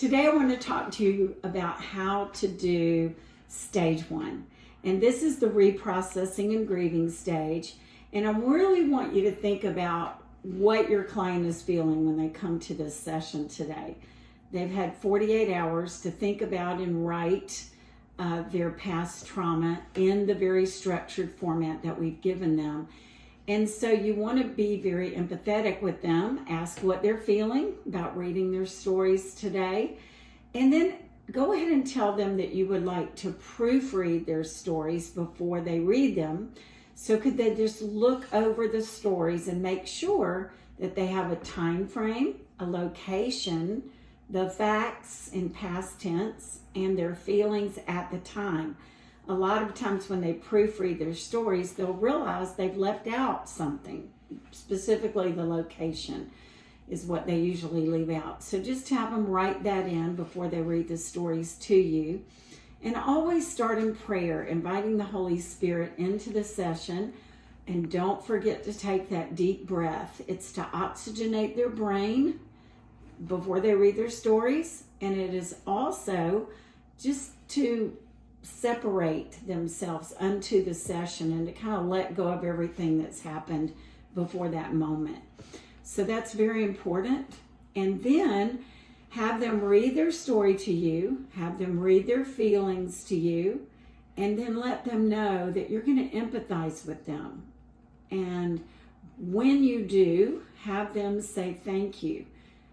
Today I want to talk to you about how to do stage 1. And this is the reprocessing and grieving stage. And I really want you to think about what your client is feeling when they come to this session today. They've had 48 hours to think about and write their past trauma in the very structured format that we've given them. And so you want to be very empathetic with them, ask what they're feeling about reading their stories today, and then go ahead and tell them that you would like to proofread their stories before they read them. So could they just look over the stories and make sure that they have a time frame, a location, the facts in past tense, and their feelings at the time. A lot of times when they proofread their stories, they'll realize they've left out something, specifically the location is what they usually leave out. So just have them write that in before they read the stories to you. And always start in prayer, inviting the Holy Spirit into the session. And don't forget to take that deep breath. It's to oxygenate their brain before they read their stories. And it is also just to separate themselves unto the session and to kind of let go of everything that's happened before that moment. So that's very important. And then have them read their story to you, have them read their feelings to you, and then let them know that you're going to empathize with them. And when you do, have them say thank you.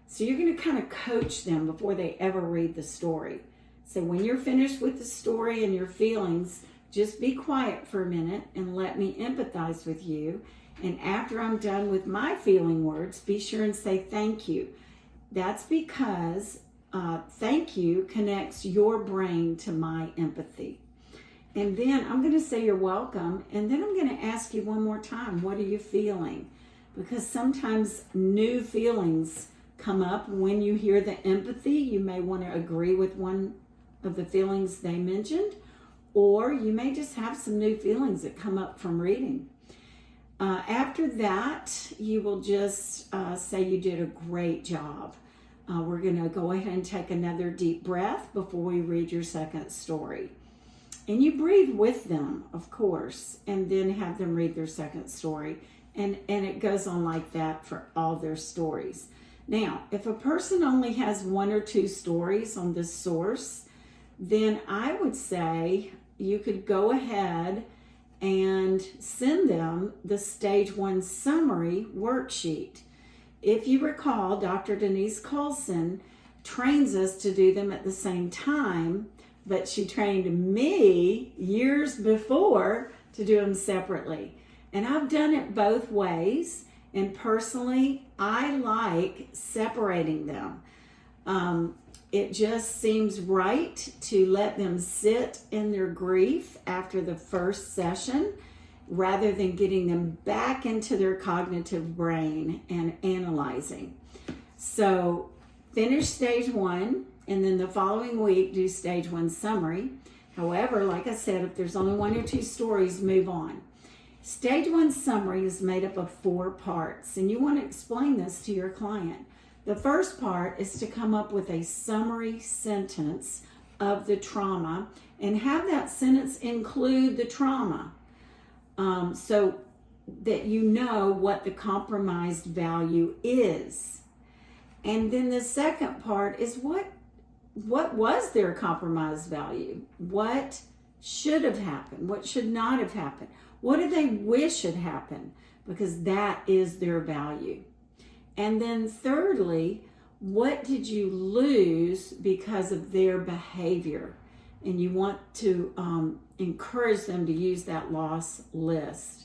So you're going to kind of coach them before they ever read the story. So when you're finished with the story and your feelings, just be quiet for a minute and let me empathize with you. And after I'm done with my feeling words, be sure and say thank you. That's because thank you connects your brain to my empathy. And then I'm going to say you're welcome. And then I'm going to ask you one more time, what are you feeling? Because sometimes new feelings come up when you hear the empathy. You may want to agree with one of the feelings they mentioned, or you may just have some new feelings that come up from reading. After that, you will just say you did a great job. We're going to go ahead and take another deep breath before we read your second story. And you breathe with them, of course, and then have them read their second story. And it goes on like that for all their stories. Now, if a person only has 1 or 2 stories on this source, then I would say you could go ahead and send them the stage 1 summary worksheet. If you recall, Dr. Denise Colson trains us to do them at the same time, but she trained me years before to do them separately. And I've done it both ways, and personally, I like separating them. It just seems right to let them sit in their grief after the first session rather than getting them back into their cognitive brain and analyzing. So finish stage 1 and then the following week do stage 1 summary. However, like I said, if there's only 1 or 2 stories, move on. Stage 1 summary is made up of 4 parts, and you want to explain this to your client. The first part is to come up with a summary sentence of the trauma and have that sentence include the trauma so that you know what the compromised value is. And then the second part is what was their compromised value? What should have happened? What should not have happened? What do they wish had happened? Because that is their value. And then thirdly, what did you lose because of their behavior? And you want to encourage them to use that loss list.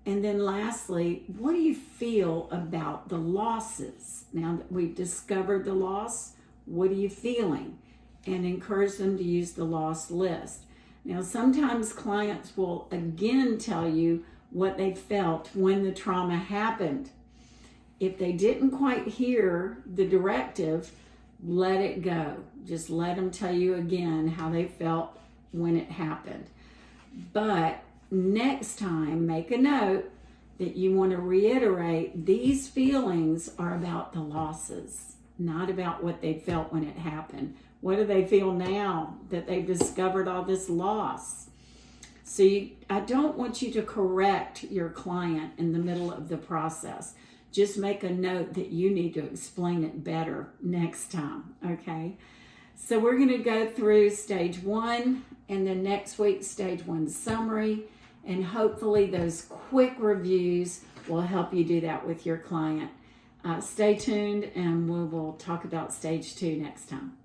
And then lastly, what do you feel about the losses? Now that we've discovered the loss, what are you feeling? And encourage them to use the loss list. Now, sometimes clients will again tell you what they felt when the trauma happened. If they didn't quite hear the directive, let it go. Just let them tell you again how they felt when it happened. But next time, make a note that you want to reiterate these feelings are about the losses. not about what they felt when it happened. What do they feel now that they've discovered all this loss? So I don't want you to correct your client in the middle of the process. Just make a note that you need to explain it better next time, okay? So we're going to go through stage 1, and then next week stage 1 summary, and hopefully those quick reviews will help you do that with your client. Stay tuned, and we will talk about stage 2 next time.